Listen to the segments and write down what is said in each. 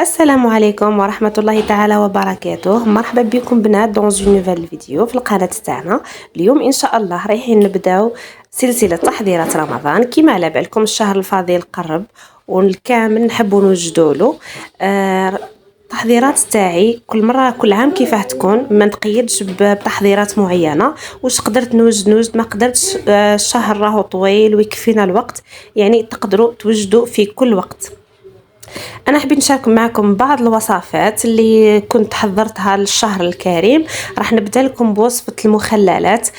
السلام عليكم ورحمة الله تعالى وبركاته. مرحبا بكم بنات دونز نوفيل فيديو في القناة تاعنا. اليوم ان شاء الله رايحين نبداو سلسلة تحضيرات رمضان. كما على بالكم الشهر الفضيل قرب والكامل نحبوا نوجدوا له تحضيرات تاعي كل عام كيفاه تكون، ما نتقيدش بتحضيرات معينه. واش قدرت نوجد ما قدرتش، الشهر راهو طويل ويكفينا الوقت، يعني تقدروا توجدوا في كل وقت. انا حبيت نشارك معكم بعض الوصفات اللي كنت حضرتها للشهر الكريم. راح نبدا لكم بوصفه المخللات.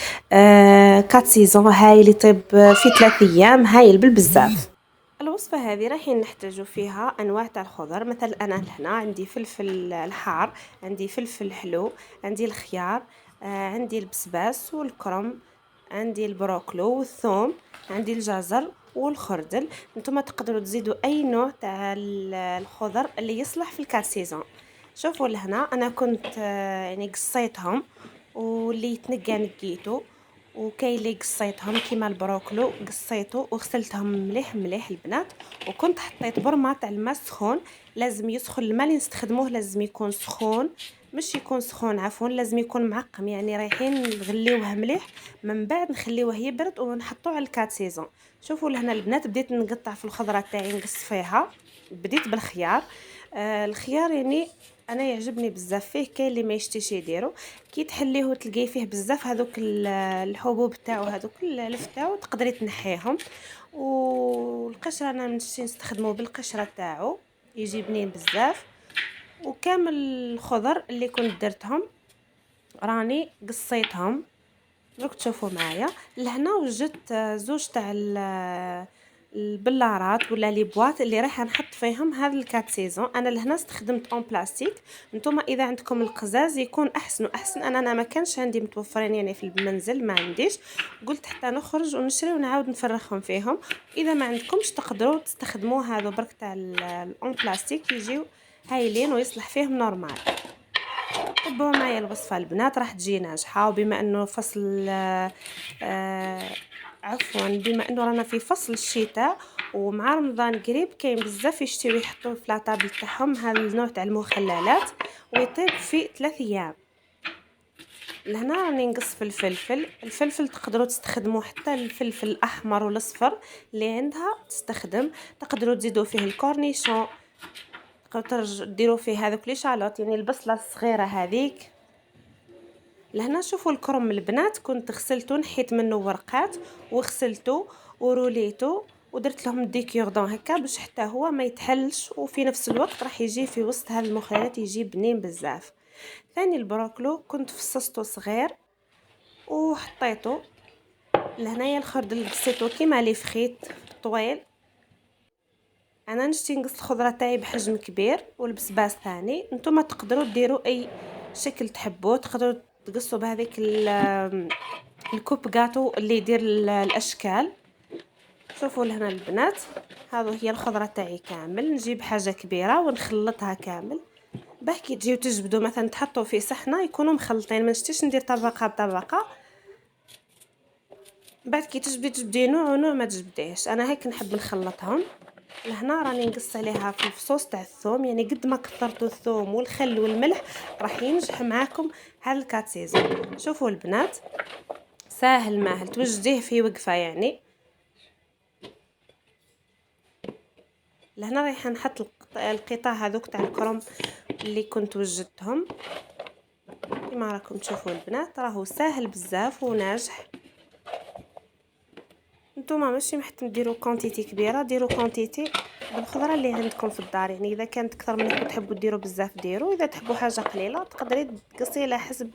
كات سيزون هايل يطيب في 3 ايام، هايل بالبزاف. الوصفه هذه رايحين نحتاجوا فيها انواع تاع الخضر. مثلا انا هنا عندي فلفل الحار، عندي فلفل حلو، عندي الخيار، عندي البسباس والكرنب، عندي البروكلو والثوم، عندي الجزر والخردل. نتوما تقدروا تزيدوا اي نوع تاع الخضر اللي يصلح في الكات سيزون. شوفوا لهنا انا كنت يعني قصيتهم، واللي يتنقى نقيته، وكاين اللي قصيتهم كيما البروكلو قصيته وغسلتهم مليح مليح البنات. وكنت حطيت برمه تاع الماء سخون، لازم يسخن الماء اللي نستخدموه، لازم يكون سخون، مش يكون سخون عفوا، لازم يكون معقم. يعني رايحين نغليوه مليح، من بعد نخليوه يبرد ونحطوه على الكات سيزون. شوفوا لهنا البنات بديت نقطع في الخضره تاعي، نقص فيها. بديت بالخيار. الخيار يعني انا يعجبني بزاف فيه، كاين اللي ما يشتيش يديرو. كي تحليه وتلقيه فيه بزاف هذوك الحبوب تاعو، هذوك الالف تاعو تقدري تنحيهم. والقشره انا نمشي نستخدمه بالقشره تاعو، يجي بنين بزاف. وكامل الخضر اللي كنت درتهم راني قصيتهم. دوك تشوفوا معايا لهنا وجدت زوج تاع البلارات ولا لي بواط اللي راح نحط فيهم هذا الكات سيزون. انا لهنا استخدمت اون بلاستيك، نتوما اذا عندكم القزاز يكون احسن واحسن. انا ما كانش عندي متوفرين يعني في المنزل، ما عنديش، قلت حتى نخرج ونشري ونعاود نفرغهم فيهم. اذا ما عندكمش تقدروا تستخدموا هذا برك تاع الاون بلاستيك، يجيو هايلين ويصلح فيهم نورمال. تبعوا معايا الوصفه البنات راح تجي ناجحه. وبما انه فصل عفوا بما انه رانا في فصل الشتاء ومع رمضان قريب، كاين بزاف يشتيو يحطوا في لاطابل تاعهم هذا النوع تاع المخللات ويطيب في 3 ايام. لهنا راني نقص في الفلفل تقدروا تستخدموا حتى الفلفل الاحمر والاصفر اللي عندها تستخدم. تقدروا تزيدوا فيه الكورنيشون، تقدروا ديروا فيه هذوك لي شالوت، يعني البصله الصغيره هذيك. لهنا شوفوا الكرم البنات كنت غسلته، نحيت منه ورقات وغسلته وروليته ودرت لهم ديكيوردون هكا باش حتى هو ما يتحلش، وفي نفس الوقت راح يجي في وسط هذه المخللات يجي بنين بزاف. ثاني البروكلو كنت فصصته صغير وحطيته. لهنايا الخردل قصيته كيما لي فخيت طويل. انا نشتي نقص الخضره تاعي بحجم كبير والبسباس ثاني. نتوما تقدروا ديروا اي شكل تحبوه، تقدروا تقصوا بهذيك الكوب غاتو اللي يدير الاشكال. شوفوا لهنا البنات هذو هي الخضره تاعي كامل. نجيب حاجه كبيره ونخلطها كامل باه كي تجيو تجبدوا مثلا تحطوا في صحنه يكونوا مخلطين، ما نشتيش ندير طبقه بطبقه. بعد كي تجبدي نوع ونوع ما تجبديهش، انا هيك نحب نخلطهم. لهنا راني نقص عليها في الفصوص تاع الثوم، يعني قد ما كثرتوا الثوم والخل والملح راح ينجح معاكم هذا الكات سيزون. شوفوا البنات ساهل ماهل توجديه في وقفه يعني. لهنا رايحه نحط القطع هذوك تاع الكرم اللي كنت وجدتهم. كما راكم تشوفوا البنات راهو ساهل بزاف وناجح. نتوما ماشي محتاج ديروا كونتيتي كبيره، ديروا كونتيتي بالخضره اللي عندكم في الدار. يعني اذا كانت اكثر منكم تحبوا ديروا بزاف ديروا، اذا تحبوا حاجه قليله تقدري تقصي على حسب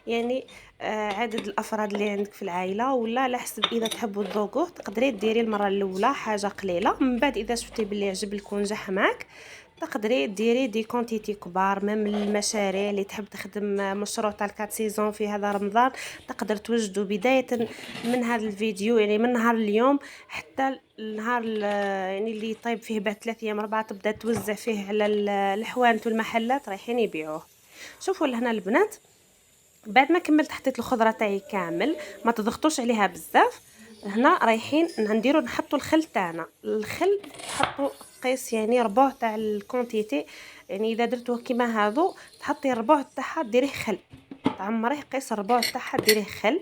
يعني عدد الافراد اللي عندك في العائله، ولا على حسب اذا تحبوا تذوقوه تقدري ديري المره الاولى حاجه قليله، من بعد اذا شفتي بلي عجبك ونجح معك تقدري ديري دي كونتيتي كبار. من المشاريع اللي تحب تخدم مشروع تاع الكات سيزون في هذا رمضان تقدر توجدوا بدايه من هذا الفيديو، يعني من نهار اليوم حتى النهار يعني اللي طيب فيه بعد 3 ايام 4 تبدا توزع فيه على الحوانت والمحلات رايحين يبيعوه. شوفوا لهنا البنات بعد ما كملت حطيت الخضره تاعي كامل، ما تضغطوش عليها بزاف. هنا رايحين نديروا نحطوا الخل تاعنا. الخل تحطوا قيس يعني ربع تاع الكونتيتي. يعني اذا درتوه كيما هادو تحطي الربع تاعها ديريه خل، تعمريه قيس الربع تاعها ديريه خل.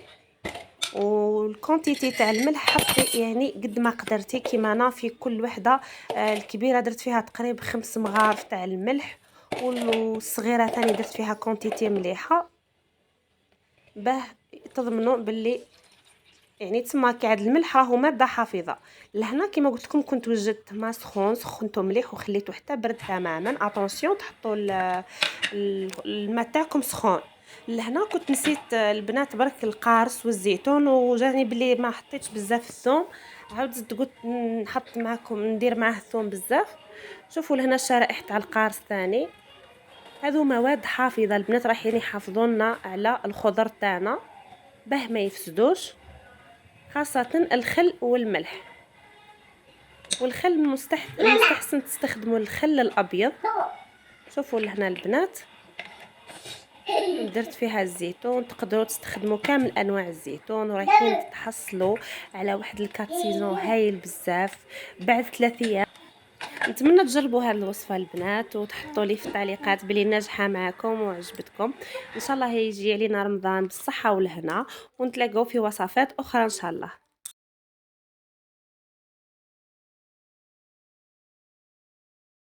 والكونتيتي تاع الملح حطي يعني قد ما قدرتي، كيما انا في كل وحده الكبيره درت فيها تقريبا 5 مغارف تاع الملح، والصغيره ثاني درت فيها كونتيتي مليحه باه تضمنوا باللي يعني تسمى كعاد الملح راهو ماده حافظه. لهنا كيما قلت لكم كنت وجدت ماء سخون، سخنته مليح وخليته حتى برد تماما. اتونسيون تحطوا الماء تاعكم سخون. لهنا كنت نسيت البنات برك القارص والزيتون، وجاني بلي ما حطيتش بزاف الثوم، عاودت قلت نحط معكم ندير معاه الثوم بزاف. شوفوا لهنا الشرائح تاع القارص ثاني، هذو مواد حافظه البنات رايحين يحافظونا على الخضر تاعنا باه ما يفسدوش، خاصة الخل والملح. والخل مستحسن تستخدموا الخل الأبيض. شوفوا لهنا البنات درت فيها الزيتون، تقدروا تستخدموا كامل انواع الزيتون، ورايحين تحصلوا على واحد الكاتسيزون هايل بزاف بعد 3 ايام. نتمنى تجربوا هذه الوصفه البنات وتحطوا لي في التعليقات بلي ناجحه معكم وعجبتكم. ان شاء الله يجي علينا رمضان بالصحه والهنا، ونتلاقاو في وصفات اخرى ان شاء الله.